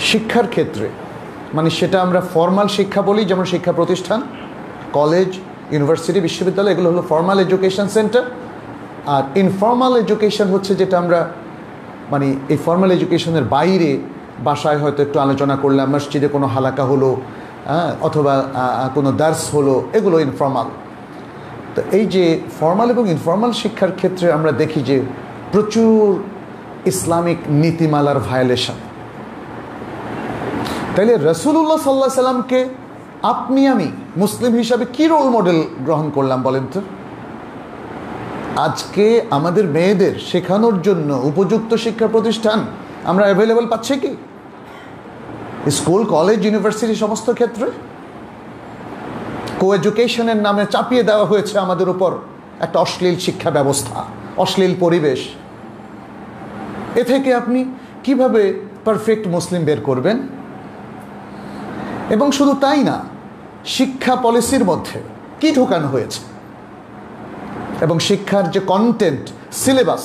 শিক্ষার ক্ষেত্রে, মানে সেটা আমরা ফর্মাল শিক্ষা বলি, যেমন শিক্ষা প্রতিষ্ঠান, কলেজ, ইউনিভার্সিটি, বিশ্ববিদ্যালয়, এগুলো হলো ফর্মাল এডুকেশন সেন্টার। আর ইনফর্মাল এডুকেশন হচ্ছে যেটা আমরা মানে এই ফর্মাল এডুকেশনের বাইরে বাসায় হয়তো একটু আলোচনা করলাম, মসজিদে কোনো হালাকা হলো, অথবা কোনো দার্স হলো, এগুলো ইনফর্মাল। তো এই যে ফর্মাল এবং ইনফর্মাল শিক্ষার ক্ষেত্রে আমরা দেখি যে প্রচুর ইসলামিক নীতিমালার ভায়োলেশন। তাইলে রাসূলুল্লাহ সাল্লাল্লাহু আলাইহি সাল্লামকে আপনি আমি মুসলিম হিসাবে কি রোল মডেল গ্রহণ করলাম বলেন তো? আজকে আমাদের মেয়েদের শেখানোর জন্য উপযুক্ত শিক্ষা প্রতিষ্ঠান আমরা অ্যাভেলেবল পাচ্ছি কি? স্কুল, কলেজ, ইউনিভার্সিটি সমস্ত ক্ষেত্রে কো এডুকেশনের নামে চাপিয়ে দেওয়া হয়েছে আমাদের উপর একটা অশ্লীল শিক্ষা ব্যবস্থা, অশ্লীল পরিবেশ। এ থেকে আপনি কিভাবে পারফেক্ট মুসলিম বের করবেন? এবং শুধু তাই না, শিক্ষা পলিসির মধ্যে কি ঢোকানো হয়েছে এবং শিক্ষার যে কন্টেন্ট, সিলেবাস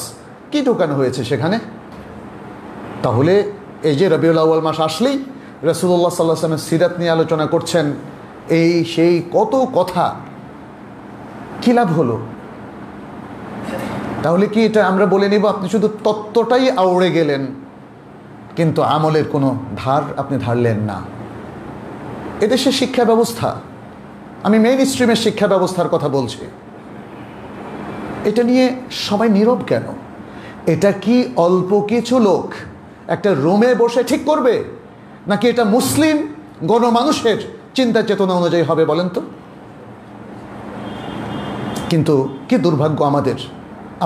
কি ঢোকানো হয়েছে সেখানে। তাহলে এই যে রবিউল আউয়াল মাস আসলেই রাসূলুল্লাহ সাল্লাল্লাহু আলাইহি ওয়াসাল্লামের সিরাত নিয়ে আলোচনা করছেন, এই সেই কত কথা, কি লাভ হলো? তাহলে কি এটা আমরা বলে নিব আপনি শুধু তত্ত্বটাই আউড়ে গেলেন, কিন্তু আমলের কোনো ধার আপনি ধারলেন না? এদেশের শিক্ষা ব্যবস্থা, আমি মেইন স্ট্রিমের শিক্ষা ব্যবস্থার কথা বলছি, এটা নিয়ে সবাই নীরব কেন? এটা কি অল্প কিছু লোক একটা রুমে বসে ঠিক করবে, নাকি এটা মুসলিম গণমানুষের চিন্তা চেতনা অনুযায়ী হবে বলেন তো? কিন্তু কি দুর্ভাগ্য আমাদের,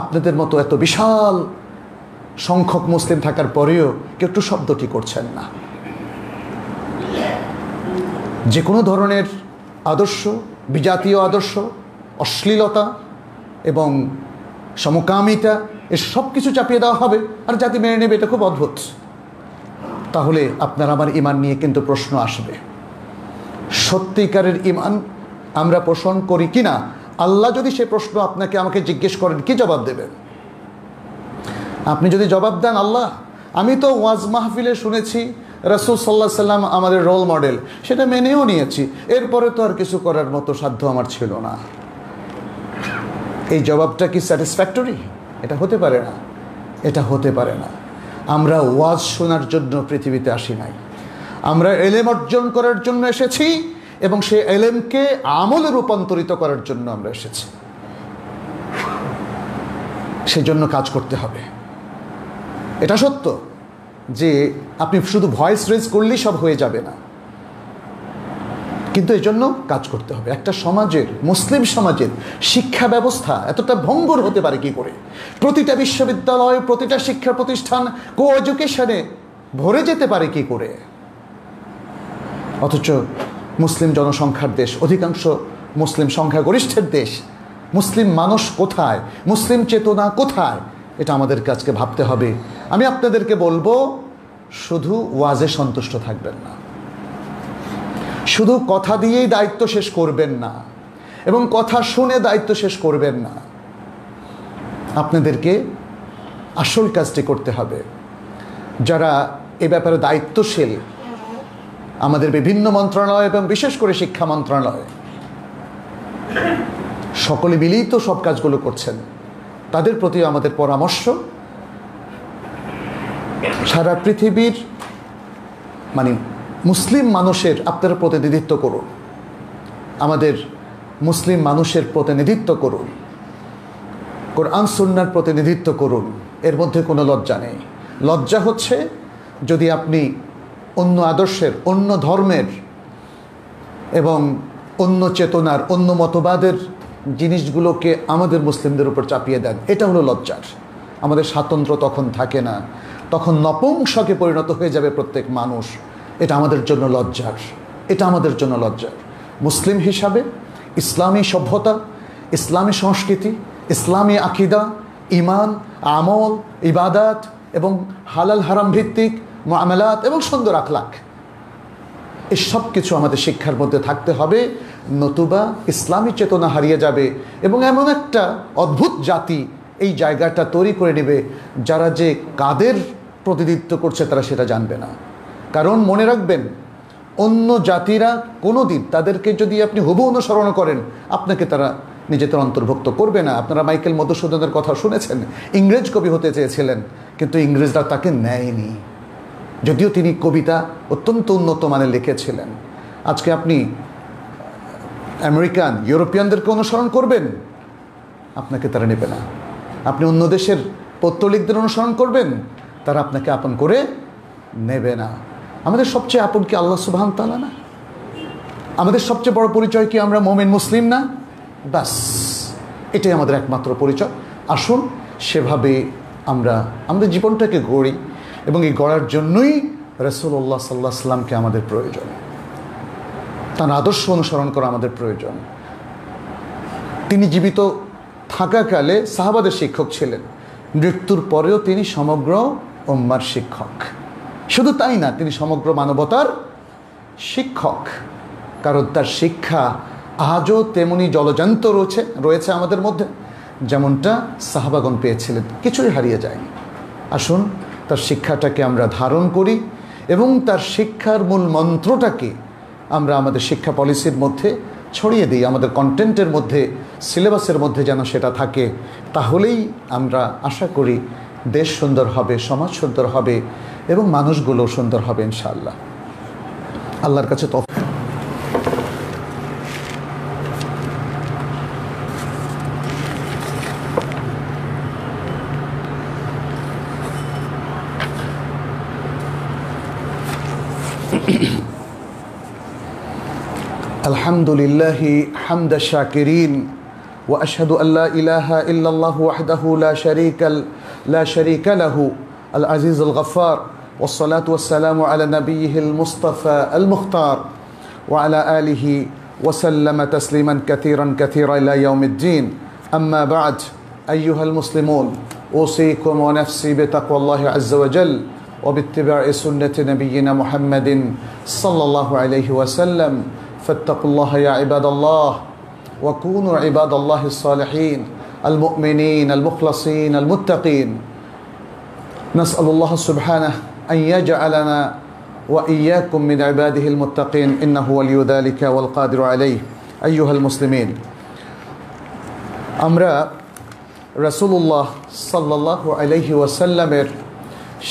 আপনাদের মতো এত বিশাল সংখ্যক মুসলিম থাকার পরেও কেউ একটু শব্দটি করছেন না। যে কোনো ধরনের আদর্শ, বিজাতীয় আদর্শ, অশ্লীলতা এবং সমকামিতা, এ সব কিছু চাপিয়ে দেওয়া হবে আর জাতি মেনে নেবে, এটা খুব অদ্ভুত। তাহলে আপনার আমার ইমান নিয়ে কিন্তু প্রশ্ন আসবে। সত্যিকারের ইমান আমরা পোষণ করি কিনা, আল্লাহ যদি সে প্রশ্ন আপনাকে আমাকে জিজ্ঞেস করেন, কি জবাব দেবেন? আপনি যদি জবাব দেন, আল্লাহ আমি তো ওয়াজ মাহফিলে শুনেছি রাসূল সাল্লাল্লাহু আলাইহি সাল্লাম আমাদের রোল মডেল, সেটা মেনেও নিয়েছি, এরপরে তো আর কিছু করার মতো সাধ্য আমার ছিল না, এই জবাবটা কি স্যাটিসফ্যাক্টরি? এটা হতে পারে না, এটা হতে পারে না। আমরা ওয়াজ শোনার জন্য পৃথিবীতে আসি নাই, আমরা এলেম অর্জন করার জন্য এসেছি এবং সেই এলেমকে আমলে রূপান্তরিত করার জন্য আমরা এসেছি। সেজন্য কাজ করতে হবে। এটা সত্য যে আপনি শুধু ভয়েস রেজ করলেই সব হয়ে যাবে না, কিন্তু এই জন্য কাজ করতে হবে। একটা সমাজের, মুসলিম সমাজের শিক্ষা ব্যবস্থা এতটা ভঙ্গুর হতে পারে কি করে? প্রতিটা বিশ্ববিদ্যালয়, প্রতিটা শিক্ষা প্রতিষ্ঠান কো এডুকেশনে ভরে যেতে পারে কি করে? অথচ মুসলিম জনসংখ্যার দেশ, অধিকাংশ মুসলিম সংখ্যাগরিষ্ঠের দেশ, মুসলিম মানুষ কোথায়, মুসলিম চেতনা কোথায়, এটা আমাদেরকে আজকে ভাবতে হবে। আমি আপনাদেরকে বলবো, শুধু ওয়াজে সন্তুষ্ট থাকবেন না, শুধু কথা দিয়েই দায়িত্ব শেষ করবেন না এবং কথা শুনে দায়িত্ব শেষ করবেন না। আপনাদেরকে আসল কাজটি করতে হবে। যারা এ ব্যাপারে দায়িত্বশীল, আমাদের বিভিন্ন মন্ত্রণালয় এবং বিশেষ করে শিক্ষা মন্ত্রণালয়, সকলে মিলেই তো সব কাজগুলো করছেন, তাদের প্রতি আমাদের পরামর্শ, সারা পৃথিবীর মানে মুসলিম মানুষের আপনারা প্রতিনিধিত্ব করুন, আমাদের মুসলিম মানুষের প্রতিনিধিত্ব করুন, কোরআন সুন্নাহর প্রতিনিধিত্ব করুন। এর মধ্যে কোনো লজ্জা নেই। লজ্জা হচ্ছে যদি আপনি অন্য আদর্শের, অন্য ধর্মের এবং অন্য চেতনার, অন্য মতবাদের জিনিসগুলোকে আমাদের মুসলিমদের উপর চাপিয়ে দেন, এটা হলো লজ্জার। আমাদের স্বাতন্ত্র্য তখন থাকে না, তখন নপুংসকে পরিণত হয়ে যাবে প্রত্যেক মানুষ। এটা আমাদের জন্য লজ্জার। এটা আমাদের জন্য লজ্জার। মুসলিম হিসাবে ইসলামী সভ্যতা, ইসলামী সংস্কৃতি, ইসলামী আকিদা, ইমান, আমল, ইবাদাত এবং হালাল হারাম ভিত্তিক মুআমালাত এবং সুন্দর আখলাক, এই সব কিছু আমাদের শিক্ষার মধ্যে থাকতে হবে, নতুবা ইসলামী চেতনা হারিয়ে যাবে এবং এমন একটা অদ্ভুত জাতি এই জায়গাটা তৈরি করে নেবে যারা যে কাদের প্রতিনিধিত্ব করছে তারা সেটা জানবে না। কারণ মনে রাখবেন, অন্য জাতিরা কোনো দিন তাদেরকে যদি আপনি হুবহু অনুসরণ করেন, আপনাকে তারা নিজেদের অন্তর্ভুক্ত করবে না। আপনারা মাইকেল মধুসূদনের কথা শুনেছেন, ইংরেজ কবি হতে চেয়েছিলেন কিন্তু ইংরেজরা তাকে নেয়নি, যদিও তিনি কবিতা অত্যন্ত উন্নত মানের লিখেছিলেন। আজকে আপনি আমেরিকান, ইউরোপিয়ানদেরকে অনুসরণ করবেন, আপনাকে তারা নেবে না। আপনি অন্য দেশের পৌত্তলিকদের অনুসরণ করবেন, তারা আপনাকে আপন করে নেবে না। আমাদের সবচেয়ে আপন কি আল্লাহ সুবহানাহু ওয়া তাআলা না? আমাদের সবচেয়ে বড় পরিচয় কি আমরা মুমিন মুসলিম না? বাস, এটাই আমাদের একমাত্র পরিচয়। আসুন সেভাবে আমরা আমাদের জীবনটাকে গড়ি এবং এই গড়ার জন্যই রাসূলুল্লাহ সাল্লাল্লাহু আলাইহি ওয়াসাল্লামকে আমাদের প্রয়োজন, তার আদর্শ অনুসরণ করা আমাদের প্রয়োজন। তিনি জীবিত থাকাকালে সাহাবাদের শিক্ষক ছিলেন, মৃত্যুর পরেও তিনি সমগ্র উম্মার শিক্ষক। শুধু তাই না, তিনি সমগ্র মানবতার শিক্ষক, কারণ তার শিক্ষা আজও তেমনি জলজান্ত রয়েছে আমাদের মধ্যে, যেমনটা সাহাবাগণ পেয়েছিলেন, কিছুই হারিয়ে যায়নি। আসুন তার শিক্ষাটাকে আমরা ধারণ করি এবং তার শিক্ষার মূল মন্ত্রটাকে আমরা আমাদের শিক্ষা পলিসির মধ্যে ছড়িয়ে দিই, আমাদের কন্টেন্টের মধ্যে, সিলেবাসের মধ্যে যেন সেটা থাকে। তাহলেই আমরা আশা করি দেশ সুন্দর হবে, সমাজ সুন্দর হবে এবং মানুষগুলো সুন্দর হবে ইনশাআল্লাহ। আল্লাহর কাছে তৌফিক। الحمد لله حمد الشاكرين وأشهد أن لا إله إلا الله وحده لا شريك له العزيز الغفار، والصلاة والسلام على نبيه المصطفى المختار وعلى آله وسلم تسليما كثيرا كثيرا إلى يوم الدين. أما بعد، أيها المسلمون، أوصيكم ونفسي بتقوى الله عز وجل وباتباع سنة نبينا محمد صلى الله عليه وسلم. فاتقوا الله يا عباد الله، وكونوا عباد الله الصالحين المؤمنين المخلصين المتقين. نسأل الله سبحانه أن يجعلنا وإياكم من عباده المتقين، إنه ولي ذلك والقادر عليه. أيها المسلمين، আমরা রাসূলুল্লাহ সাল্লাল্লাহু আলাইহি ওয়াসাল্লামের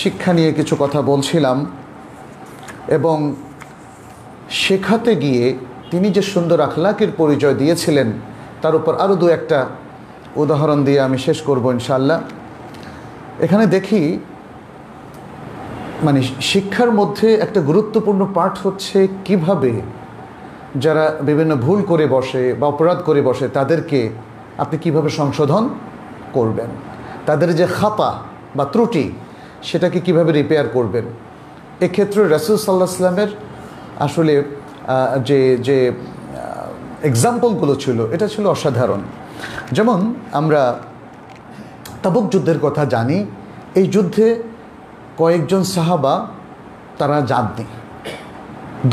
শিক্ষা নিয়ে কিছু কথা বলছিলাম এবং শেখাতে গিয়ে তিনি যে সুন্দর আখলাকের পরিচয় দিয়েছিলেন তার উপর আরও দু একটা উদাহরণ দিয়ে আমি শেষ করব ইনশাআল্লাহ। এখানে দেখি মানে শিক্ষার মধ্যে একটা গুরুত্বপূর্ণ পার্ট হচ্ছে কিভাবে যারা বিভিন্ন ভুল করে বসে বা অপরাধ করে বসে তাদেরকে আপনি কিভাবে সংশোধন করবেন, তাদের যে খাতা বা ত্রুটি সেটাকে কিভাবে রিপেয়ার করবেন। এক্ষেত্রে রাসূল সাল্লাল্লাহু আলাইহি ওয়াসাল্লামের আসলে যে এক্সাম্পলগুলো ছিল এটা ছিল অসাধারণ। যেমন আমরা তাবুক যুদ্ধের কথা জানি, এই যুদ্ধে কয়েকজন সাহাবা তারা যাননি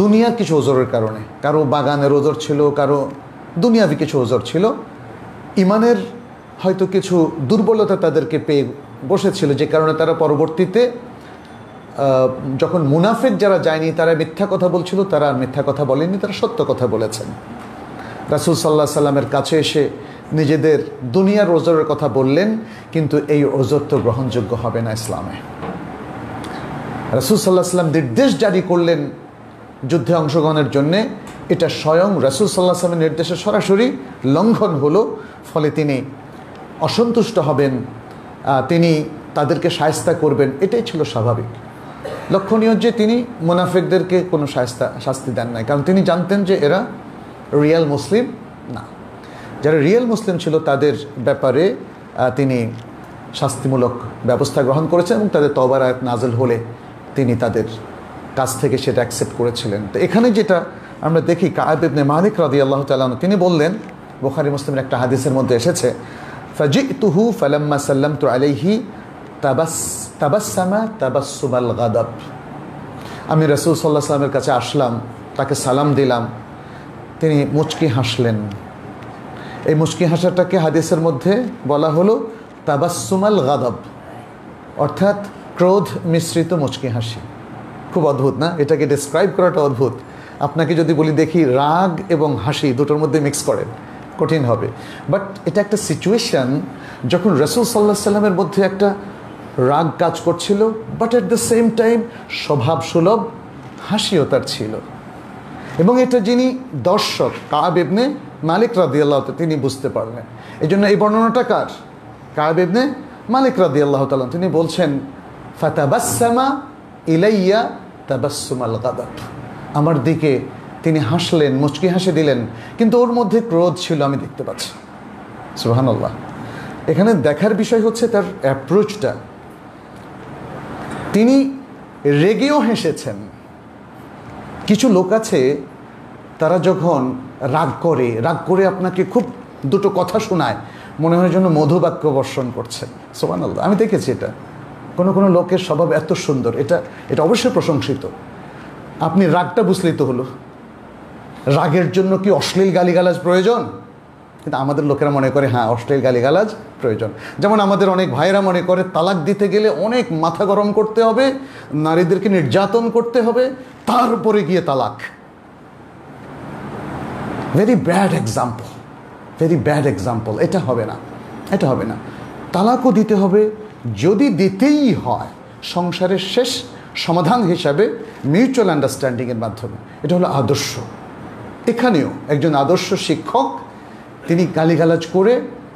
দুনিয়ার কিছু ওজরের কারণে, কারো বাগানের ওজর ছিল, কারো দুনিয়াবি কিছু ওজর ছিল, ইমানের হয়তো কিছু দুর্বলতা তাদেরকে পেয়ে বসেছিল, যে কারণে তারা পরবর্তীতে যখন মুনাফিক যারা যায়নি তারা মিথ্যা কথা বলছিল, তারা আর মিথ্যা কথা বলেনি, তারা সত্য কথা বলেছেন। রাসূল সাল্লাল্লাহু আলাইহি ওয়াসাল্লামের কাছে এসে নিজেদের দুনিয়ার ওজরের কথা বললেন, কিন্তু এই ওজর তো গ্রহণযোগ্য হবে না ইসলামে। রাসূল সাল্লাল্লাহু আলাইহি ওয়াসাল্লাম নির্দেশ জারি করলেন যুদ্ধে অংশগ্রহণের জন্যে, এটা স্বয়ং রাসূল সাল্লাল্লাহু আলাইহি ওয়াসাল্লামের নির্দেশের সরাসরি লঙ্ঘন হলো, ফলে তিনি অসন্তুষ্ট হবেন, তিনি তাদেরকে শায়েস্তা করবেন, এটাই ছিল স্বাভাবিক। লক্ষণীয় যে তিনি মুনাফিকদেরকে কোনো শাস্তি দেন নাই, কারণ তিনি জানতেন যে এরা রিয়েল মুসলিম না। যারা রিয়েল মুসলিম ছিল তাদের ব্যাপারে তিনি শাস্তিমূলক ব্যবস্থা গ্রহণ করেছেন এবং তাদের তওবার আয়াত নাযিল হলে তিনি তাদের কাছ থেকে সেটা অ্যাকসেপ্ট করেছিলেন। তো এখানে যেটা আমরা দেখি কায়েব ইবনে মালিক রাদিয়াল্লাহু তাআলা আনহু তিনি বললেন, বুখারী মুসলিমের একটা হাদিসের মধ্যে এসেছে, ফাজিতুহু ফালাম্মা সাল্লামতু আলাইহি তাবাসসামা তাবাসসুমাল গাদাব। আমি রাসূল সাল্লাল্লাহু আলাইহি ওয়াসাল্লামের কাছে আসলাম, তাকে সালাম দিলাম, তিনি মুচকি হাসলেন। এই মুচকি হাসাটাকে হাদিসের মধ্যে বলা হলো তাবাসসুমাল গাদাব, অর্থাৎ ক্রোধ মিশ্রিত মুচকি হাসি। খুব অদ্ভুত না? এটাকে ডেসক্রাইব করাটা অদ্ভুত। আপনাকে যদি বলি দেখি রাগ এবং হাসি দুটোর মধ্যে মিক্স করেন, কঠিন হবে। বাট এটা একটা সিচুয়েশান যখন রাসূল সাল্লাল্লাহু আলাইহি ওয়াসাল্লামের মধ্যে একটা রাগ কাজ করছিল, but at the same time স্বভাব সুলভ হাসিও তার ছিল। এবং এটা যিনি দর্শক কায়েব ইবনে মালিক রাদিয়াল্লাহু তাআলা তিনি বুঝতে পারলেন। এই জন্য এই বর্ণনাটা কার? কায়েব ইবনে মালিক রাদিয়াল্লাহু তাআলা। তিনি বলছেন ফাতাবাসসামা ইলাইয়া তাবাসসুমাল গাদাব, আমার দিকে তিনি হাসলেন, মুচকি হাসি দিলেন, কিন্তু ওর মধ্যে ক্রোধ ছিল আমি দেখতে পাচ্ছি। সুবহানাল্লাহ। এখানে দেখার বিষয় হচ্ছে তার অ্যাপ্রোচটা। তিনি রেগেও হেসেছেন। কিছু লোক আছে তারা যখন রাগ করে আপনাকে খুব দুটো কথা শোনায়, মনে হয় যেন মধুবাক্য বর্ষণ করছে। সুবহানাল্লাহ। আমি দেখেছি এটা। কোনো লোকের স্বভাব এত সুন্দর, এটা অবশ্যই প্রশংসিত। আপনি রাগটা বুঝলেই তো হলো। রাগের জন্য কি অশ্লীল গালিগালাজ প্রয়োজন? কিন্তু আমাদের লোকেরা মনে করে হ্যাঁ অশ্লীল গালিগালাজ প্রয়োজন। যেমন আমাদের অনেক ভাইয়েরা মনে করে তালাক দিতে গেলে অনেক মাথা গরম করতে হবে, নারীদেরকে নির্যাতন করতে হবে, তারপরে গিয়ে তালাক। Very bad example. এটা হবে না। তালাকও দিতে হবে, যদি দিতেই হয় সংসারের শেষ সমাধান হিসাবে মিউচুয়াল আন্ডারস্ট্যান্ডিংয়ের মাধ্যমে। এটা হলো আদর্শ। এখানেও একজন আদর্শ শিক্ষক তিনি গালিগালাজ করে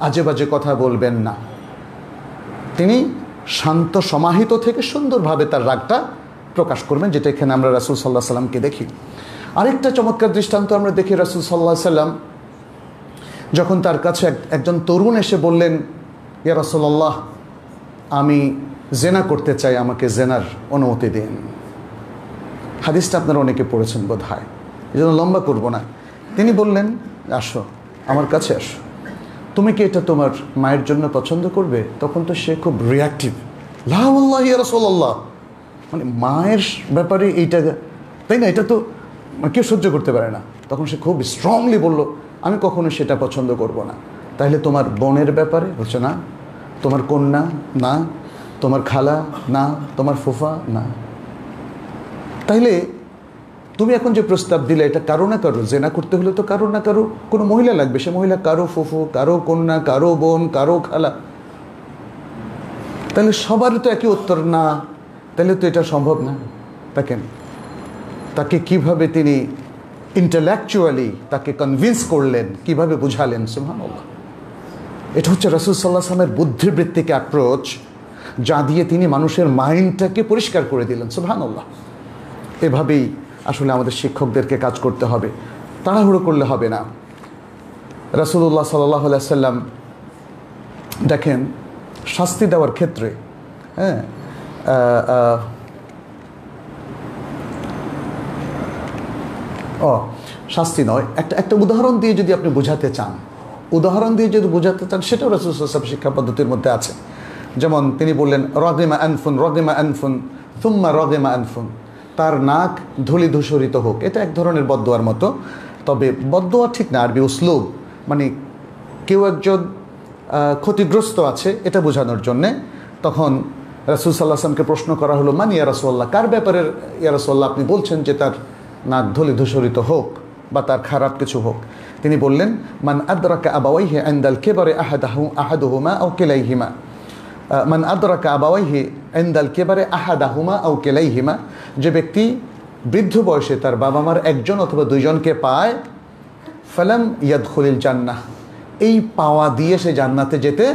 আজে বাজে কথা বলবেন না। তিনি শান্ত সমাহিত থেকে সুন্দরভাবে তার রাগটা প্রকাশ করবেন, যেটা এখানে আমরা রাসূল সাল্লাল্লাহু আলাইহি সাল্লামকে দেখি। আরেকটা চমৎকার দৃষ্টান্ত আমরা দেখি, রাসূল সাল্লাল্লাহু আলাইহি সাল্লাম যখন তার কাছে একজন তরুণ এসে বললেন, ইয়া রাসূলুল্লাহ আমি জেনা করতে চাই, আমাকে জেনার অনুমতি দিন। হাদিসটা আপনারা অনেকে পড়েছেন বোধ হয়, এই জন্য লম্বা করবো না। তিনি বললেন, আসো আমার কাছে আসো, তুমি কি এটা তোমার মায়ের জন্য পছন্দ করবে? তখন তো সে খুব রিয়াক্টিভ, লা ওয়াল্লাহি ইয়া রাসূলুল্লাহ, মানে মায়ের ব্যাপারে এইটা, তাই না, এটা তো কেউ সহ্য করতে পারে না। তখন সে খুব স্ট্রংলি বলল, আমি কখনো সেটা পছন্দ করব না। তাহলে তোমার বোনের ব্যাপারে? বলছে না। তোমার কন্যা? না। তোমার খালা? না। তোমার ফুফা? না। তাইলে তুমি এখন যে প্রস্তাব দিলে, এটা কারো না কারো জেনা করতে হলে তো কারো না কারো কোনো মহিলা লাগবে। সে মহিলা কারো ফুফু, কারো কন্যা, কারো বোন, কারো খালা। তাহলে সবার তো একই উত্তর না, তাহলে তো এটা সম্ভব না। দেখেন তাকে কিভাবে তিনি ইন্টেলেকচুয়ালি তাকে কনভিন্স করলেন, কিভাবে বুঝালেন। সুবহানাল্লাহ। এটা হচ্ছে রাসূল সাল্লাল্লাহু আলাইহি ওয়াসাল্লামের বুদ্ধিবৃত্তিক অ্যাপ্রোচ, যা দিয়ে তিনি মানুষের মাইন্ডটাকে পরিষ্কার করে দিলেন। সুবহানাল্লাহ। এভাবেই আসলে আমাদের শিক্ষকদেরকে কাজ করতে হবে, তাড়াহুড়ো করলে হবে না। রাসূলুল্লাহ সাল্লাল্লাহু আলাইহি ওয়াসাল্লাম দেখেন শাস্তি দেওয়ার ক্ষেত্রে, হ্যাঁ, শাস্তি নয়, একটা উদাহরণ দিয়ে যদি আপনি বোঝাতে চান, সেটাও রাসূল সাল্লাল্লাহু আলাইহি ওয়াসাল্লাম শিক্ষা পদ্ধতির মধ্যে আছে। যেমন তিনি বললেন, রগিমা আনফুন থুম্মা রগিমা আনফুন, তার নাক ধূলি ধূসরিত হোক। এটা এক ধরনের বদদোয়ার মতো, তবে বদদোয়া ঠিক না, আরবি উসলুব, মানে কেউ একজন ক্ষতিগ্রস্ত আছে এটা বোঝানোর জন্যে। তখন রাসূল সাল্লাল্লাহু আলাইহি ওয়াসাল্লামকে প্রশ্ন করা হলো, মান ইয়া রাসূলুল্লাহ, কার ব্যাপারে ইয়া রাসূলুল্লাহ আপনি বলছেন যে তার নাক ধূলি ধূসরিত হোক বা তার খারাপ কিছু হোক? তিনি বললেন, মান আদরাকা আবাওয়াইহি ইনদাল কিবারি আহাদুহুমা আও কিলাইহিমা, মান আদরাকা আবাওয়াইহি ইনদাল কিবারি আহাদুহুমা আও কিলাইহিমা, যে ব্যক্তি বৃদ্ধ বয়সে তার বাবা মার একজন অথবা দুইজনকে পায়, ফালাম ইয়াদখুলিল জান্নাহ, এই পাওয়া দিয়ে সে জান্নাতে যেতে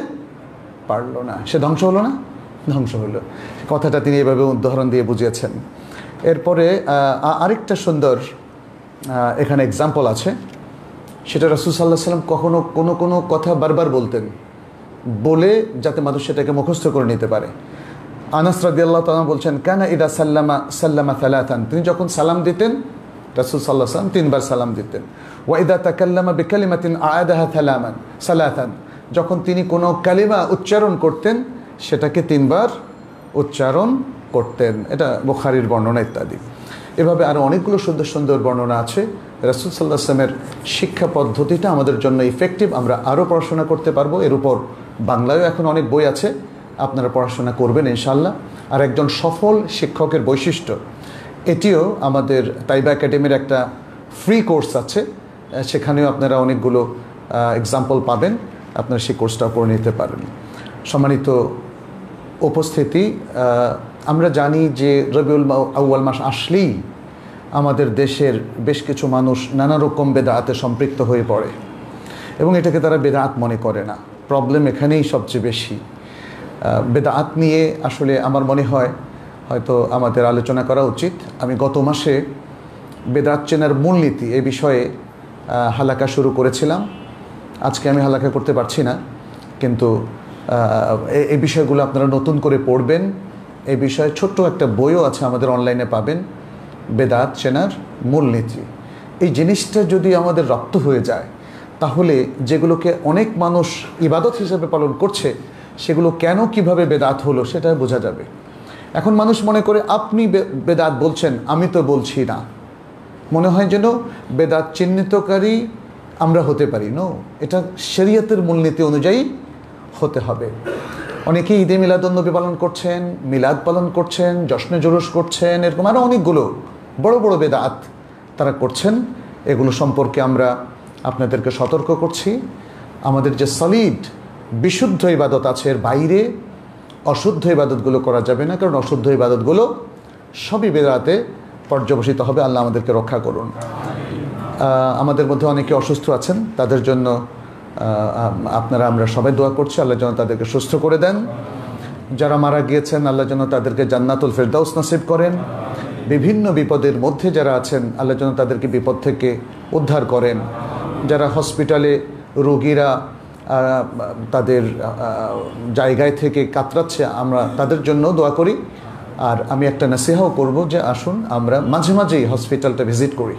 পারলো না, সে ধ্বংস হলো না? ধ্বংস হলো। কথাটা তিনি এভাবে উদাহরণ দিয়ে বুঝিয়েছেন। এরপরে আরেকটা সুন্দর এখানে এক্সাম্পল আছে, সেটা রাসূল সাল্লাল্লাহু আলাইহি ওয়াসাল্লাম কখনো কোনো কথা বারবার বলতেন, বলে যাতে মানুষ সেটাকে মুখস্থ করে নিতে পারে। আনাস রাদিয়াল্লাহু তাআলা বলছেন, কানা ইদা সাল্লামা সালাতান, তিনি যখন সালাম দিতেন রাসূল সাল্লাল্লাহু আলাইহি ওয়াসাল্লাম 3 বার সালাম দিতেন। ওয়া ইযা তাকাল্লামা বিকালিমাতিন আ'আদাহা সালাতান, যখন তিনি কোনো কালিমা উচ্চারণ করতেন সেটাকে 3 বার উচ্চারণ করতেন। এটা বুখারীর বর্ণনা ইত্যাদি। এভাবে আরও অনেকগুলো সুন্দর সুন্দর বর্ণনা আছে। রাসূল সাল্লাল্লাহু আলাইহি ওয়াসাল্লামের শিক্ষা পদ্ধতিটা আমাদের জন্য ইফেক্টিভ, আমরা আরও পড়াশোনা করতে পারবো। এর উপর বাংলায়ও এখন অনেক বই আছে, আপনারা পড়াশোনা করবেন ইনশাআল্লাহ। আর একজন সফল শিক্ষকের বৈশিষ্ট্য, এটিও আমাদের তাইবা একাডেমির একটা ফ্রি কোর্স আছে, সেখানেও আপনারা অনেকগুলো এক্সাম্পল পাবেন, আপনারা সেই কোর্সটাও করে নিতে পারেন। সম্মানিত উপস্থিতি, আমরা জানি যে রবিউল আউয়াল মাস আসলেই আমাদের দেশের বেশ কিছু মানুষ নানা রকম বেদাতে সম্পৃক্ত হয়ে পড়ে এবং এটাকে তারা বেদাত মনে করে না। প্রবলেম এখানেই সবচেয়ে বেশি। বেদাত নিয়ে আসলে আমার মনে হয় হয়তো আমাদের আলোচনা করা উচিত। আমি গত মাসে বেদাত চেনার মূলনীতি এ বিষয়ে হালাকা শুরু করেছিলাম। আজকে আমি হালাকা করতে পারছি না, কিন্তু এই বিষয়গুলো আপনারা নতুন করে পড়বেন। এই বিষয়ে ছোট্ট একটা বইও আছে, আমাদের অনলাইনে পাবেন, বেদাত চেনার মূলনীতি। এই জিনিসটা যদি আমাদের রপ্ত হয়ে যায়, তাহলে যেগুলোকে অনেক মানুষ ইবাদত হিসেবে পালন করছে সেগুলো কেন কিভাবে বেদাত হলো সেটা বোঝা যাবে। এখন মানুষ মনে করে আপনি বেদাত বলছেন, আমি তো বলছি না। মনে হয় যেন বেদাত চিহ্নিতকারী আমরা হতে পারি। নো, এটা শরীয়তের মূলনীতি অনুযায়ী হতে হবে। অনেকেই ঈদে মিলাদুন্নবী পালন করছেন, মিলাদ পালন করছেন, জশ্নে জুলুস করছেন, এরকম আরও অনেকগুলো বড় বড় বেদাত তারা করছেন। এগুলো সম্পর্কে আমরা আপনাদেরকে সতর্ক করছি। আমাদের যে সলিড বিশুদ্ধ ইবাদত আছে, এর বাইরে অশুদ্ধ ইবাদতগুলো করা যাবে না, কারণ অশুদ্ধ ইবাদতগুলো সবই বেদাতে পর্যবসিত হবে। আল্লাহ আমাদেরকে রক্ষা করুন। আমাদের মধ্যে অনেকে অসুস্থ আছেন, তাদের জন্য আমরা সবাই দোয়া করছি, আল্লাহ যেন তাদেরকে সুস্থ করে দেন। যারা মারা গিয়েছেন, আল্লাহ যেন তাদেরকে জান্নাতুল ফেরদাউস নসিব করেন। বিভিন্ন বিপদের মধ্যে যারা আছেন, আল্লাহ যেন তাদেরকে বিপদ থেকে উদ্ধার করেন। যারা হসপিটালে রোগীরা তাদের জায়গায় থেকে কাতরাচ্ছে, আমরা তাদের জন্য দোয়া করি। আর আমি একটা নসিহাও করব যে আসুন আমরা মাঝে মাঝেই হসপিটালটা ভিজিট করি।